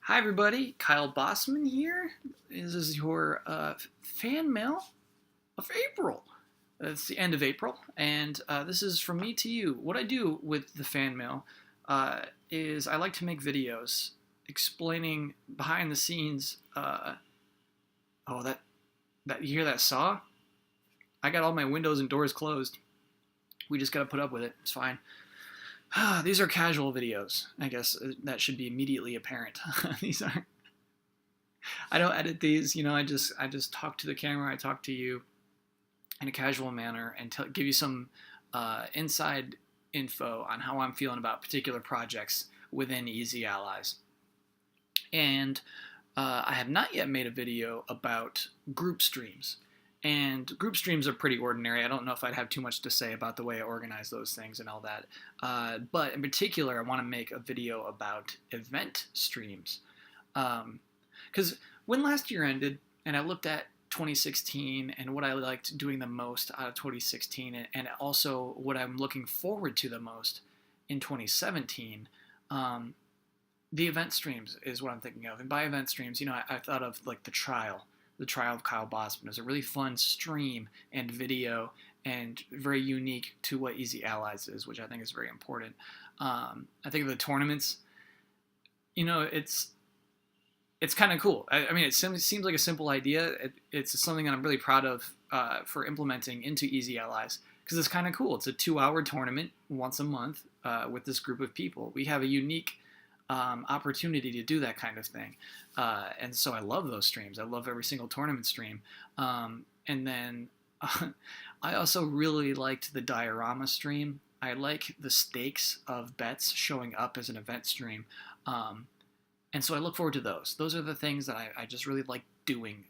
Hi, everybody. Kyle Bossman here. This is your fan mail of April. It's the end of April, and this is from me to you. What I do with the fan mail is I like to make videos explaining behind the scenes. Oh, that you hear that saw? I got all my windows and doors closed. We just gotta put up with it. It's fine. These are casual videos. I guess that should be immediately apparent. These are. I don't edit these. I just talk to the camera. I talk to you in a casual manner and give you some inside info on how I'm feeling about particular projects within Easy Allies. And I have not yet made a video about group streams. And group streams are pretty ordinary. I don't know if I'd have too much to say about the way I organize those things and all that. But in particular, I want to make a video about event streams. Because when last year ended, and I looked at 2016 and what I liked doing the most out of 2016, and also what I'm looking forward to the most in 2017, the event streams is what I'm thinking of. And by event streams, I thought of like the trial of Kyle Bossman. Is a really fun stream and video and very unique to what Easy Allies is, which I think is very important. I think of the tournaments, it's kind of cool. I mean, it seems like a simple idea. It's something that I'm really proud of for implementing into Easy Allies because it's kind of cool. It's a 2-hour tournament once a month with this group of people. We have a unique opportunity to do that kind of thing. And so I love those streams. I love every single tournament stream. And then I also really liked the diorama stream. I like the stakes of bets showing up as an event stream. And so I look forward to those. Those are the things that I just really like doing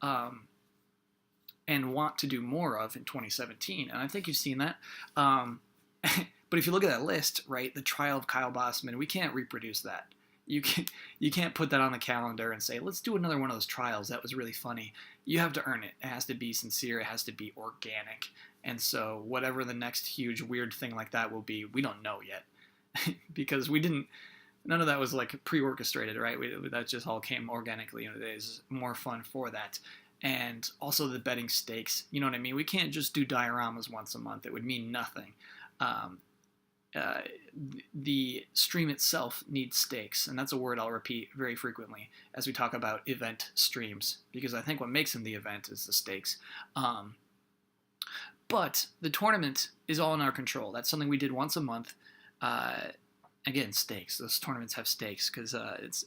and want to do more of in 2017. And I think you've seen that. But if you look at that list, right, the trial of Kyle Bossman, we can't reproduce that. You can't put that on the calendar and say, let's do another one of those trials. That was really funny. You have to earn it. It has to be sincere. It has to be organic. And so whatever the next huge weird thing like that will be, we don't know yet. Because none of that was like pre-orchestrated, right? That just all came organically. There's more fun for that. And also the betting stakes. You know what I mean? We can't just do dioramas once a month. It would mean nothing. The stream itself needs stakes, and that's a word I'll repeat very frequently as we talk about event streams, because I think what makes them the event is the stakes. But the tournament is all in our control. That's something we did once a month. Again, stakes. Those tournaments have stakes because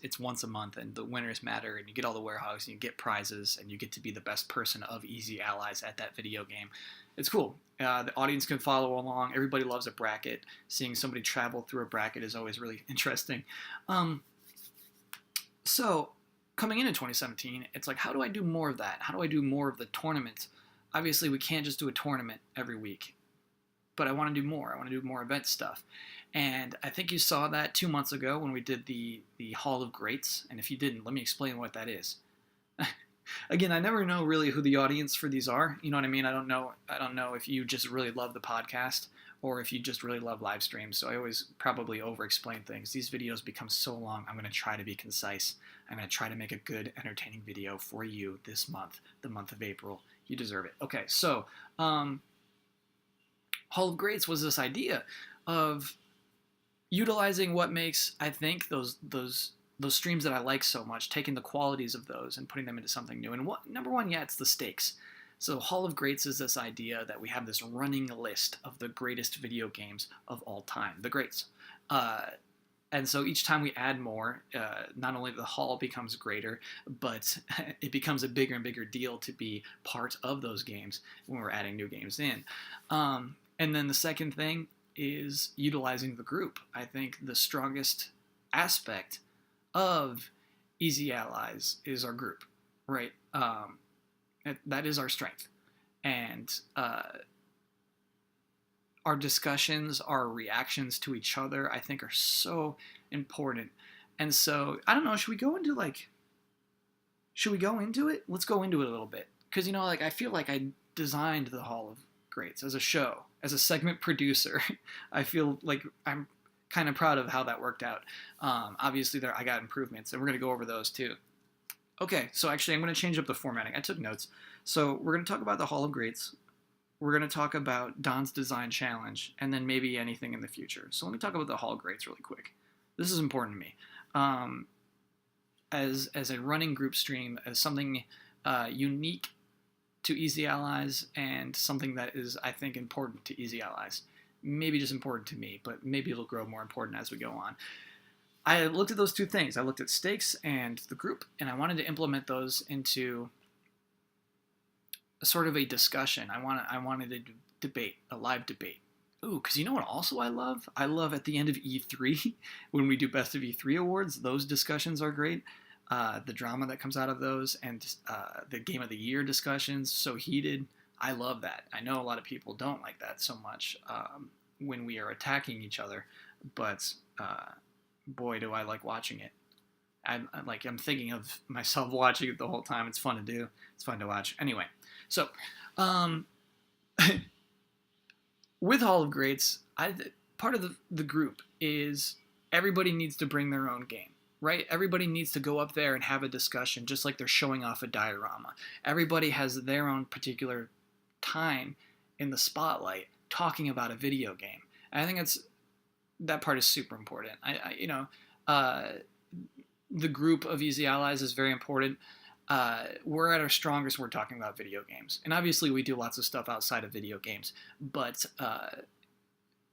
it's once a month, and the winners matter, and you get all the warehouse, and you get prizes, and you get to be the best person of Easy Allies at that video game. It's cool. The audience can follow along. Everybody loves a bracket. Seeing somebody travel through a bracket is always really interesting. So coming into 2017, it's like, how do I do more of that? How do I do more of the tournament? Obviously, we can't just do a tournament every week, but I want to do more. I want to do more event stuff. And I think you saw that 2 months ago when we did the Hall of Greats. And if you didn't, let me explain what that is. Again, I never know really who the audience for these are. You know what I mean? I don't know if you just really love the podcast or if you just really love live streams. So I always probably over-explain things. These videos become so long, I'm going to try to be concise. I'm going to try to make a good, entertaining video for you this month, the month of April. You deserve it. Okay, so Hall of Greats was this idea of utilizing what makes, I think, those streams that I like so much, taking the qualities of those and putting them into something new. And number one, it's the stakes. So Hall of Greats is this idea that we have this running list of the greatest video games of all time, the greats. And so each time we add more, not only the hall becomes greater, but it becomes a bigger and bigger deal to be part of those games when we're adding new games in. And then the second thing is utilizing the group. I think the strongest aspect of Easy Allies is our group, right? That is our strength. And our discussions, our reactions to each other, I think are so important. And so, I don't know, should we go into it? Let's go into it a little bit. Because, I feel like I designed the Hall of Greats as a show, as a segment producer. I feel like I'm kind of proud of how that worked out. Obviously, I got improvements, and we're going to go over those too. Okay, so actually, I'm going to change up the formatting. I took notes. So we're going to talk about the Hall of Greats. We're going to talk about Don's Design Challenge, and then maybe anything in the future. So let me talk about the Hall of Greats really quick. This is important to me. As a running group stream, as something unique to Easy Allies, and something that is, I think, important to Easy Allies. Maybe just important to me, but maybe it'll grow more important as we go on. I looked at those two things. I looked at stakes and the group, and I wanted to implement those into a sort of a discussion. I wanted a debate, a live debate. Ooh, because you know what also I love? I love at the end of E3, when we do Best of E3 awards, those discussions are great. The drama that comes out of those, and the Game of the Year discussions, so heated. I love that. I know a lot of people don't like that so much when we are attacking each other, but boy, do I like watching it. I'm thinking of myself watching it the whole time. It's fun to do. It's fun to watch. Anyway, so with Hall of Greats, part of the group is everybody needs to bring their own game. Right? Everybody needs to go up there and have a discussion, just like they're showing off a diorama. Everybody has their own particular time in the spotlight talking about a video game. And I think that part is super important. The group of Easy Allies is very important. We're at our strongest when we're talking about video games. And obviously we do lots of stuff outside of video games. But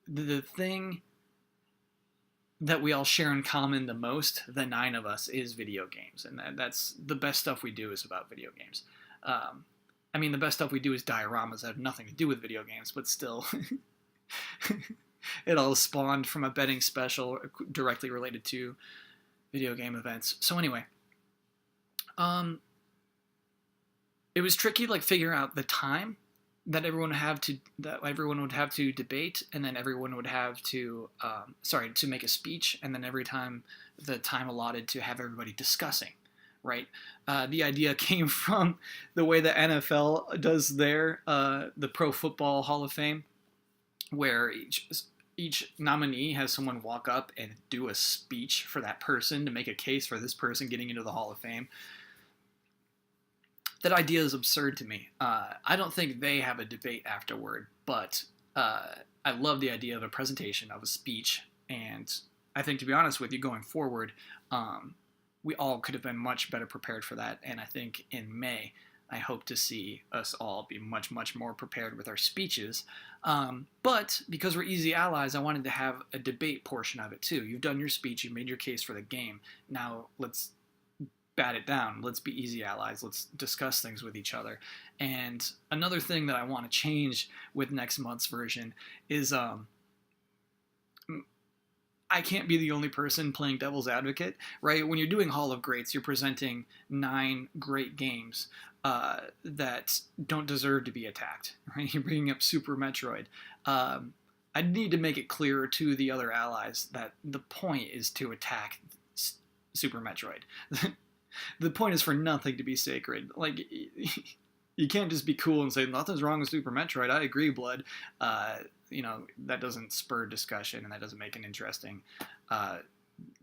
the thing that we all share in common the most, the 9 of us, is video games. And that's the best stuff we do is about video games. The best stuff we do is dioramas that have nothing to do with video games, but still, it all spawned from a betting special directly related to video game events. So anyway, it was tricky, figuring out the time that everyone would have to debate, and then everyone would have to to make a speech, and then every time the time allotted to have everybody discussing, right? The idea came from the way the NFL does the Pro Football Hall of Fame, where each nominee has someone walk up and do a speech for that person to make a case for this person getting into the Hall of Fame. That idea is absurd to me. I don't think they have a debate afterward, but I love the idea of a presentation, of a speech, and I think, to be honest with you, going forward, we all could have been much better prepared for that, and I think in May, I hope to see us all be much, much more prepared with our speeches. But because we're Easy Allies, I wanted to have a debate portion of it too. You've done your speech, you made your case for the game. Now let's bat it down. Let's be Easy Allies. Let's discuss things with each other. And another thing that I want to change with next month's version is I can't be the only person playing devil's advocate, right? When you're doing Hall of Greats, you're presenting 9 great games that don't deserve to be attacked, right? You're bringing up Super Metroid. I need to make it clearer to the other allies that the point is to attack Super Metroid. The point is for nothing to be sacred. You can't just be cool and say, nothing's wrong with Super Metroid. I agree, Blood. That doesn't spur discussion, and that doesn't make an interesting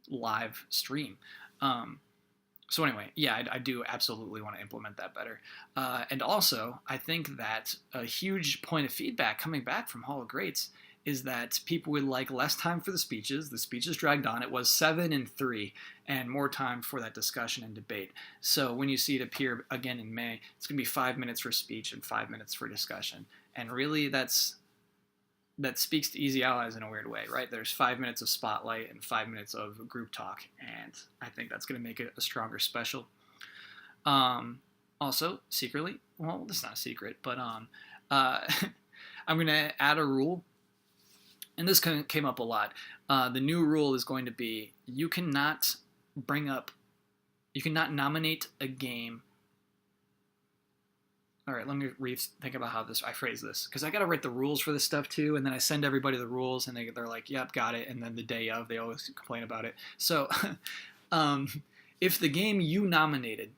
live stream. So anyway, yeah, I do absolutely want to implement that better. And also, I think that a huge point of feedback coming back from Hall of Greats is that people would like less time for the speeches. The speeches dragged on. It was 7 and 3, and more time for that discussion and debate. So when you see it appear again in May, it's going to be 5 minutes for speech and 5 minutes for discussion. And really, that speaks to Easy Allies in a weird way, right? There's 5 minutes of spotlight and 5 minutes of group talk, and I think that's going to make it a stronger special. Also, secretly, well, it's not a secret, but I'm going to add a rule. And this came up a lot. The new rule is going to be you cannot nominate a game. All right, let me think about how I phrase this, because I got to write the rules for this stuff too, and then I send everybody the rules, and they're like, yep, got it, and then the day of, they always complain about it. So if the game you nominated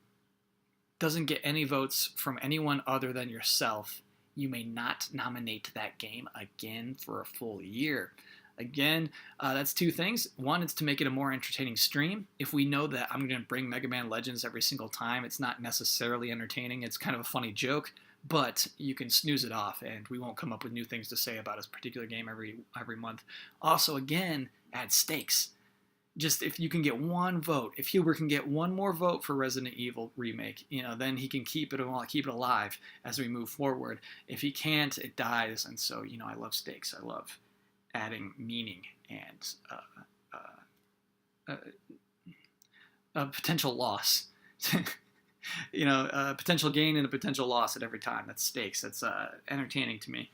doesn't get any votes from anyone other than yourself, you may not nominate that game again for a full year. Again, that's two things. One, it's to make it a more entertaining stream. If we know that I'm going to bring Mega Man Legends every single time, it's not necessarily entertaining. It's kind of a funny joke, but you can snooze it off, and we won't come up with new things to say about a particular game every month. Also, again, add stakes. Just if you can get one vote, if Huber can get one more vote for Resident Evil remake, then he can keep it alive as we move forward. If he can't, it dies. And so, I love stakes. I love adding meaning and a potential loss. A potential gain and a potential loss at every time. That's stakes. That's entertaining to me.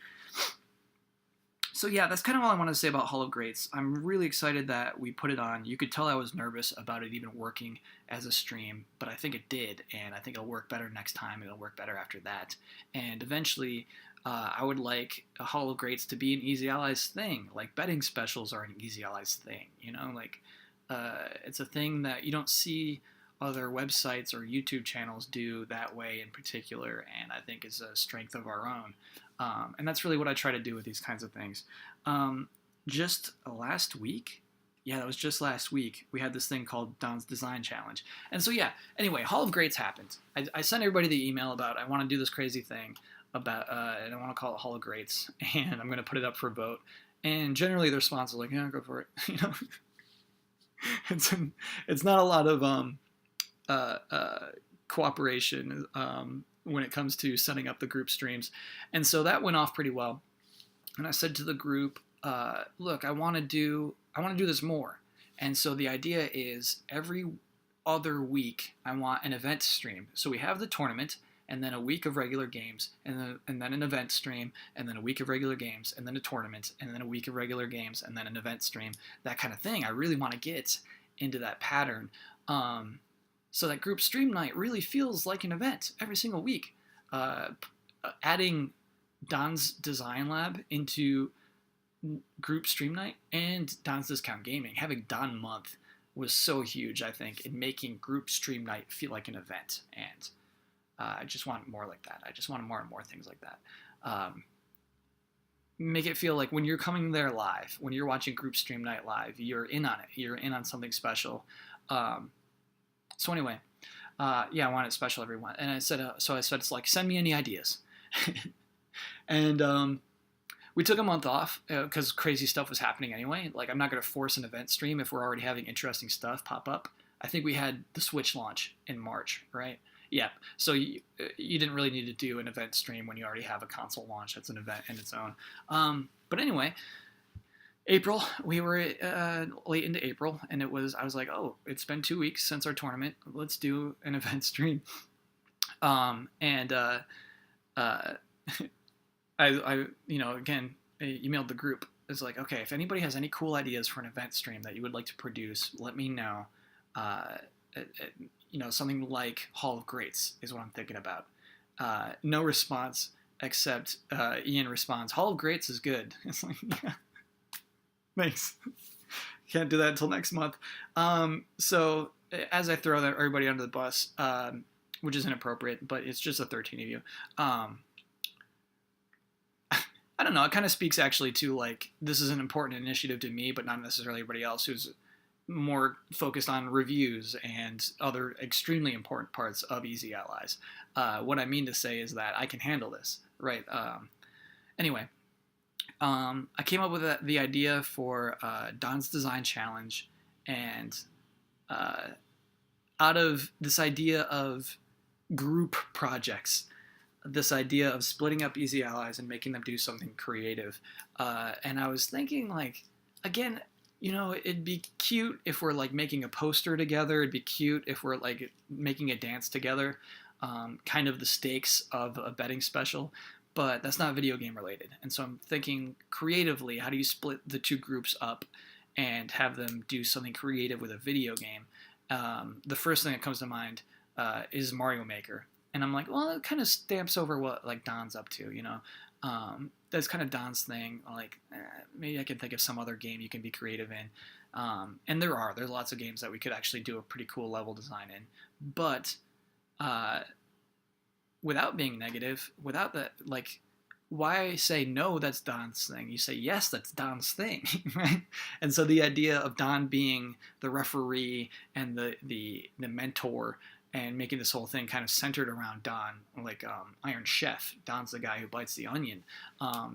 So yeah, that's kind of all I want to say about Hall of Greats. I'm really excited that we put it on. You could tell I was nervous about it even working as a stream, but I think it did, and I think it'll work better next time. It'll work better after that. And eventually, I would like a Hall of Greats to be an Easy Allies thing. Like betting specials are an Easy Allies thing. It's a thing that you don't see other websites or YouTube channels do that way in particular, and I think is a strength of our own. And that's really what I try to do with these kinds of things. Just last week, that was just last week, we had this thing called Don's Design Challenge. And so anyway, Hall of Greats happened. I sent everybody the email about I want to do this crazy thing about, and I want to call it Hall of Greats, and I'm going to put it up for a vote. And generally the response is like, yeah, go for it. It's not a lot of cooperation when it comes to setting up the group streams. And so that went off pretty well. And I said to the group, look, I want to do this more. And so the idea is every other week I want an event stream. So we have the tournament, and then a week of regular games, and then an event stream, and then a week of regular games, and then a tournament, and then a week of regular games, and then an event stream, that kind of thing. I really want to get into that pattern. So that group stream night really feels like an event every single week. Adding Don's Design Lab into group stream night and Don's Discount Gaming, having Don Month was so huge, I think, in making group stream night feel like an event. And I just want more like that. I just want more and more things like that. Make it feel like when you're coming there live, when you're watching group stream night live, you're in on it. You're in on something special. So anyway, I want it special, everyone. And I said, it's like, send me any ideas. And we took a month off because crazy stuff was happening anyway. Like, I'm not going to force an event stream if we're already having interesting stuff pop up. I think we had the Switch launch in March, right? Yeah. So you didn't really need to do an event stream when you already have a console launch. That's an event in its own. But anyway, April, we were late into April, and I was like, oh, it's been 2 weeks since our tournament. Let's do an event stream. I again, I emailed the group. It's like, okay, if anybody has any cool ideas for an event stream that you would like to produce, let me know. Something like Hall of Greats is what I'm thinking about. No response, except Ian responds, Hall of Greats is good. It's like, yeah. Thanks. Can't do that until next month. So as I throw everybody under the bus, which is inappropriate, but it's just the 13 of you. I don't know. It kind of speaks actually to like, this is an important initiative to me, but not necessarily everybody else who's more focused on reviews and other extremely important parts of Easy Allies. What I mean to say is that I can handle this, right? Anyway. I came up with the idea for Don's Design Challenge, and out of this idea of group projects, this idea of splitting up Easy Allies and making them do something creative, and I was thinking, like, again, it'd be cute if we're like making a poster together. It'd be cute if we're like making a dance together, kind of the stakes of a betting special. But that's not video game related. And so I'm thinking creatively, how do you split the two groups up and have them do something creative with a video game? The first thing that comes to mind is Mario Maker. And I'm like, well, it kind of stamps over what like Don's up to, That's kind of Don's thing. Like, maybe I can think of some other game you can be creative in. And there's lots of games that we could actually do a pretty cool level design in. But without being negative, without that, like, why say no, that's Don's thing? You say yes, that's Don's thing, right? And so the idea of Don being the referee and the mentor and making this whole thing kind of centered around Don, like Iron Chef. Don's the guy who bites the onion.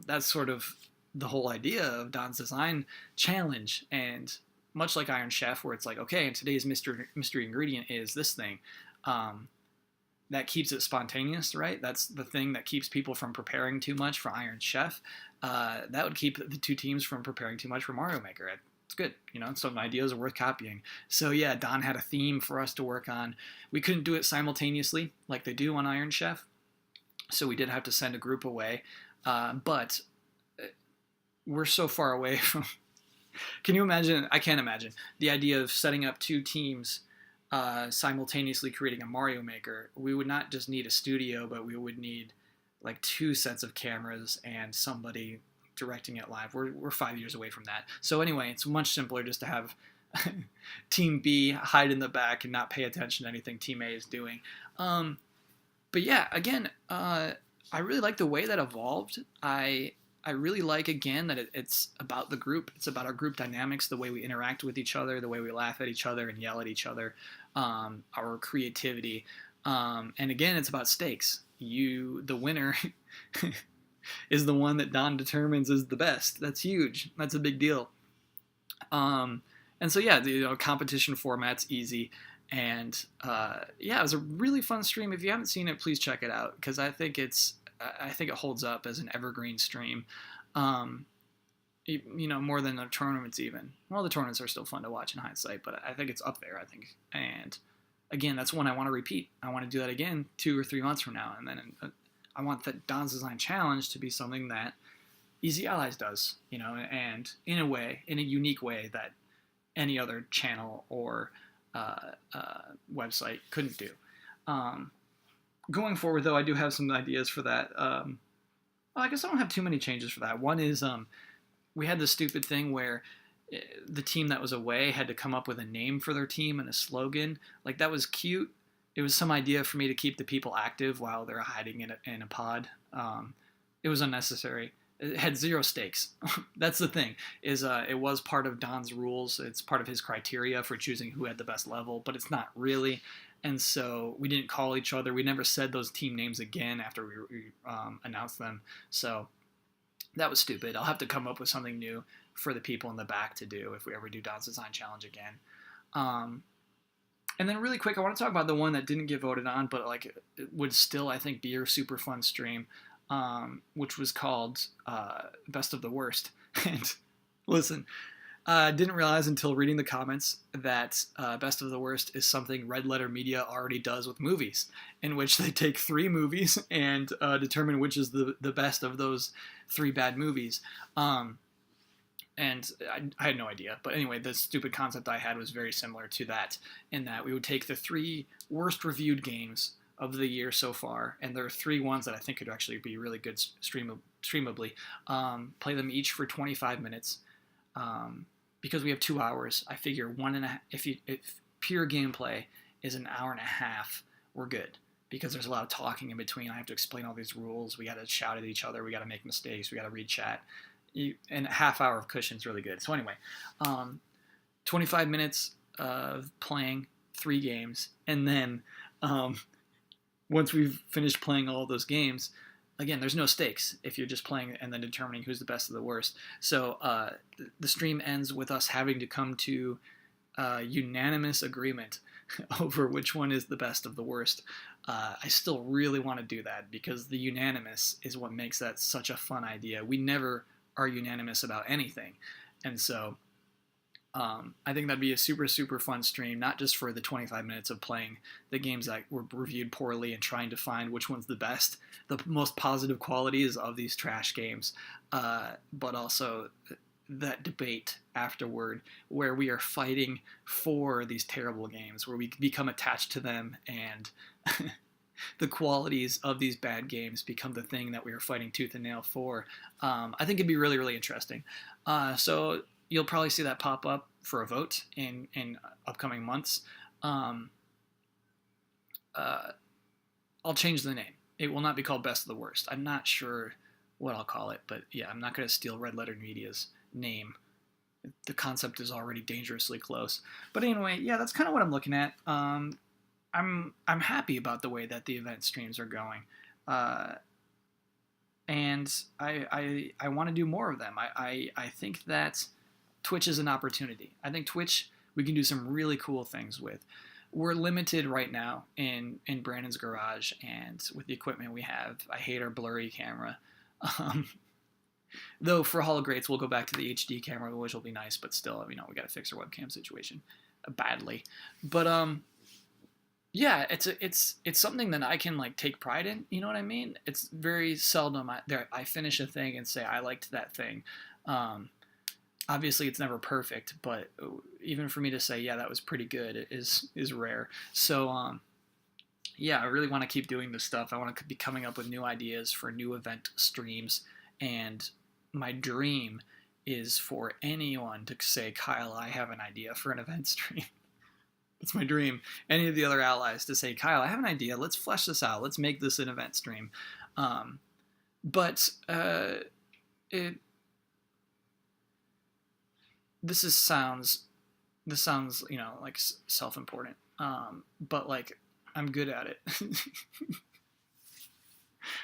That's sort of the whole idea of Don's design challenge. And much like Iron Chef, where it's like, okay, and today's mystery ingredient is this thing. That keeps it spontaneous, right? That's the thing that keeps people from preparing too much for Iron Chef. That would keep the two teams from preparing too much for Mario Maker. It's good, some ideas are worth copying. So yeah, Don had a theme for us to work on. We couldn't do it simultaneously like they do on Iron Chef, so we did have to send a group away. But we're so far away from... Can you imagine? I can't imagine the idea of setting up two teams simultaneously creating a Mario Maker. We would not just need a studio, but we would need like 2 sets of cameras and somebody directing it live. We're 5 years away from that. So anyway, it's much simpler just to have Team B hide in the back and not pay attention to anything Team A is doing. But yeah, again, I really like the way that evolved. I really like, again, that it's about the group. It's about our group dynamics, the way we interact with each other, the way we laugh at each other and yell at each other, our creativity. And again, it's about stakes. The winner, is the one that Don determines is the best. That's huge. That's a big deal. And so, yeah, the competition format's easy. And yeah, it was a really fun stream. If you haven't seen it, please check it out, because I think it holds up as an evergreen stream, more than the tournaments even. Well, the tournaments are still fun to watch in hindsight, but I think it's up there, I think. And again, that's one I want to repeat. I want to do that again 2 or 3 months from now. And then I want that Don's Design Challenge to be something that Easy Allies does, and in a unique way that any other channel or website couldn't do. Going forward, though, I do have some ideas for that. Well, I guess I don't have too many changes for that. One is we had this stupid thing where the team that was away had to come up with a name for their team and a slogan. Like, that was cute. It was some idea for me to keep the people active while they're hiding in a pod. It was unnecessary. It had 0 stakes. That's the thing, is it was part of Don's rules. It's part of his criteria for choosing who had the best level, but it's not really. And so we didn't call each other. We never said those team names again after we announced them. So that was stupid. I'll have to come up with something new for the people in the back to do if we ever do Don's Design Challenge again. And then really quick, I want to talk about the one that didn't get voted on, but like it would still, I think, be a super fun stream, which was called Best of the Worst. And listen, didn't realize until reading the comments that Best of the Worst is something Red Letter Media already does with movies, in which they take 3 movies and determine which is the best of those 3 bad movies. And I had no idea. But anyway, the stupid concept I had was very similar to that, in that we would take the 3 worst reviewed games of the year so far, and there are 3 ones that I think could actually be really good streamably, play them each for 25 minutes. Because we have 2 hours, I figure 1.5. If pure gameplay is an hour and a half, we're good. Because there's a lot of talking in between. I have to explain all these rules. We got to shout at each other. We got to make mistakes. We got to read chat. And a half hour of cushion is really good. So anyway, 25 minutes of playing 3 games, and then once we've finished playing all those games, again, there's no stakes if you're just playing and then determining who's the best of the worst. So the stream ends with us having to come to unanimous agreement over which one is the best of the worst. I still really want to do that, because the unanimous is what makes that such a fun idea. We never are unanimous about anything. And so I think that'd be a super, super fun stream, not just for the 25 minutes of playing the games that were reviewed poorly and trying to find which one's the best, the most positive qualities of these trash games, but also that debate afterward where we are fighting for these terrible games, where we become attached to them, and the qualities of these bad games become the thing that we are fighting tooth and nail for. I think it'd be really, really interesting. So you'll probably see that pop up for a vote in upcoming months. I'll change the name. It will not be called Best of the Worst. I'm not sure what I'll call it. But yeah, I'm not going to steal Red Letter Media's name. The concept is already dangerously close. But anyway, yeah, that's kind of what I'm looking at. I'm happy about the way that the event streams are going, and I want to do more of them. I think that Twitch is an opportunity. I think Twitch we can do some really cool things with. We're limited right now in Brandon's garage and with the equipment we have. I hate our blurry camera. Though for Hall of Greats, we'll go back to the HD camera, which will be nice, but still, we got to fix our webcam situation badly. But yeah, it's something that I can like take pride in. You know what I mean? It's very seldom I finish a thing and say I liked that thing. Obviously, it's never perfect, but even for me to say, yeah, that was pretty good, is rare. So yeah, I really want to keep doing this stuff. I want to be coming up with new ideas for new event streams, and my dream is for anyone to say, Kyle, I have an idea for an event stream. That's my dream. Any of the other allies to say, Kyle, I have an idea. Let's flesh this out. Let's make this an event stream. But this sounds, like self-important. But like, I'm good at it.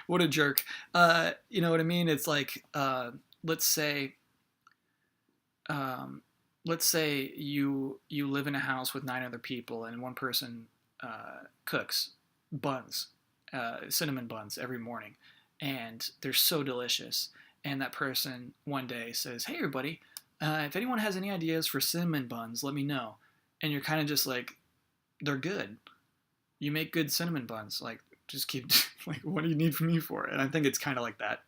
What a jerk. You know what I mean? It's like, let's say you live in a house with 9 other people and one person cooks buns, cinnamon buns every morning, and they're so delicious. And that person one day says, hey, everybody, if anyone has any ideas for cinnamon buns, let me know. And you're kind of just like, they're good. You make good cinnamon buns. Like, just keep, like, what do you need from me for it? And I think it's kind of like that.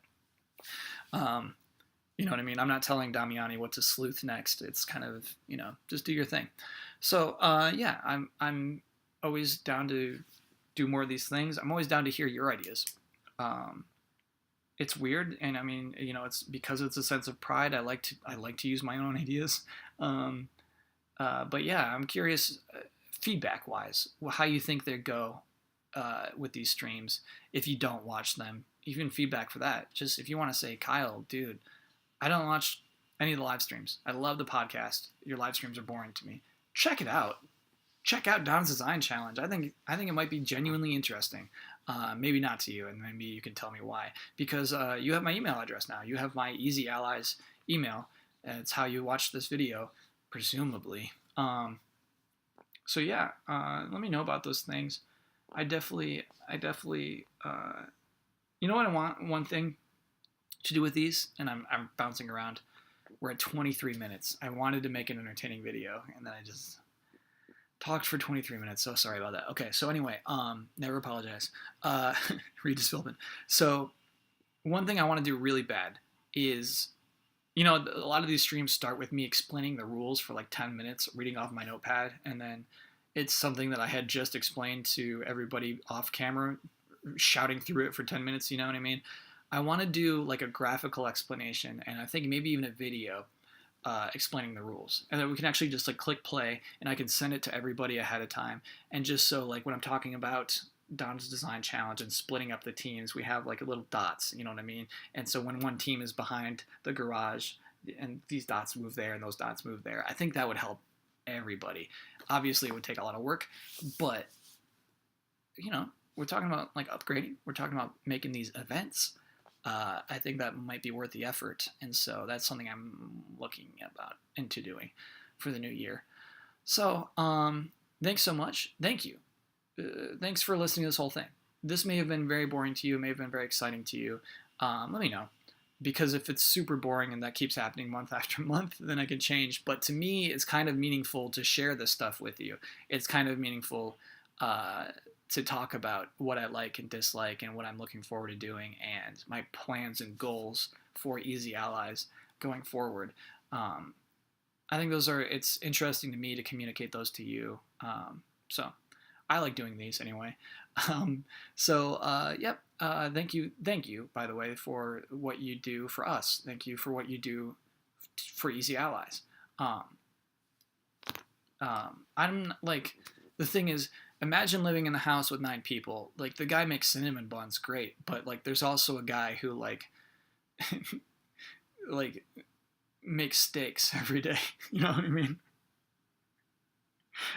You know what I mean? I'm not telling Damiani what to sleuth next. It's kind of, just do your thing. So, yeah, I'm always down to do more of these things. I'm always down to hear your ideas. It's weird, and I mean, it's because it's a sense of pride. I like to use my own ideas. But yeah, I'm curious, feedback-wise, how you think they go with these streams if you don't watch them. Even feedback for that. Just if you want to say, Kyle, dude, I don't watch any of the live streams. I love the podcast. Your live streams are boring to me. Check it out. Check out Don's Design Challenge. I think it might be genuinely interesting. Maybe not to you, and maybe you can tell me why. Because you have my email address now. You have my Easy Allies email. It's how you watch this video, presumably. So yeah, let me know about those things. I definitely, you know what I want? One thing to do with these, and I'm bouncing around. We're at 23 minutes. I wanted to make an entertaining video, and then I just talked for 23 minutes. So sorry about that. Okay, so anyway, never apologize. Regis Philbin. So one thing I want to do really bad is, a lot of these streams start with me explaining the rules for like 10 minutes, reading off my notepad, and then it's something that I had just explained to everybody off camera, shouting through it for 10 minutes, you know what I mean? I want to do like a graphical explanation, and I think maybe even a video explaining the rules, and then we can actually just like click play, and I can send it to everybody ahead of time. And just so like when I'm talking about Don's Design Challenge and splitting up the teams, we have like little dots, you know what I mean? And so when one team is behind the garage, and these dots move there and those dots move there, I think that would help everybody. Obviously, it would take a lot of work, but we're talking about like upgrading. We're talking about making these events. I think that might be worth the effort, and so that's something I'm looking into doing for the new year. So, thanks so much. Thank you. Thanks for listening to this whole thing. This may have been very boring to you, may have been very exciting to you. Let me know, because if it's super boring and that keeps happening month after month, then I can change. But to me, it's kind of meaningful to share this stuff with you. It's kind of meaningful to talk about what I like and dislike and what I'm looking forward to doing and my plans and goals for Easy Allies going forward. I think it's interesting to me to communicate those to you. So I like doing these anyway. Yep. Thank you, by the way, for what you do for us. Thank you for what you do for Easy Allies. I'm like, the thing is, imagine living in a house with 9 people. Like, the guy makes cinnamon buns, great, but like, there's also a guy who like like make steaks every day. You know what I mean?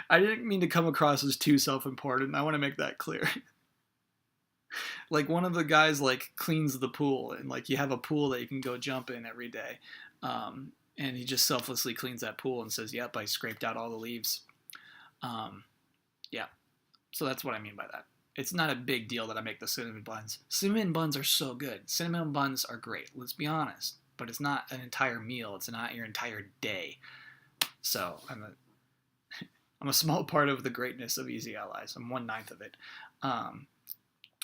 I didn't mean to come across as too self-important. I want to make that clear. Like one of the guys like cleans the pool, and like you have a pool that you can go jump in every day, and he just selflessly cleans that pool and says, "Yep, I scraped out all the leaves." Um, yeah, so that's what I mean by that. It's not a big deal that I make the cinnamon buns. Cinnamon buns are so good. Cinnamon buns are great. Let's be honest. But it's not an entire meal. It's not your entire day. So I'm a small part of the greatness of Easy Allies. I'm 1/9 of it. Um,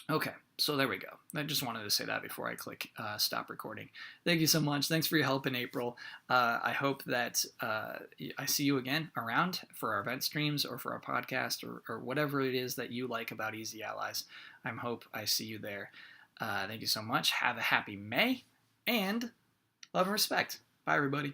Okay, so there we go. I just wanted to say that before I click stop recording. Thank you so much. Thanks for your help in April. I hope that I see you again around for our event streams or for our podcast or whatever it is that you like about Easy Allies. I hope I see you there. Thank you so much. Have a happy May and love and respect. Bye, everybody.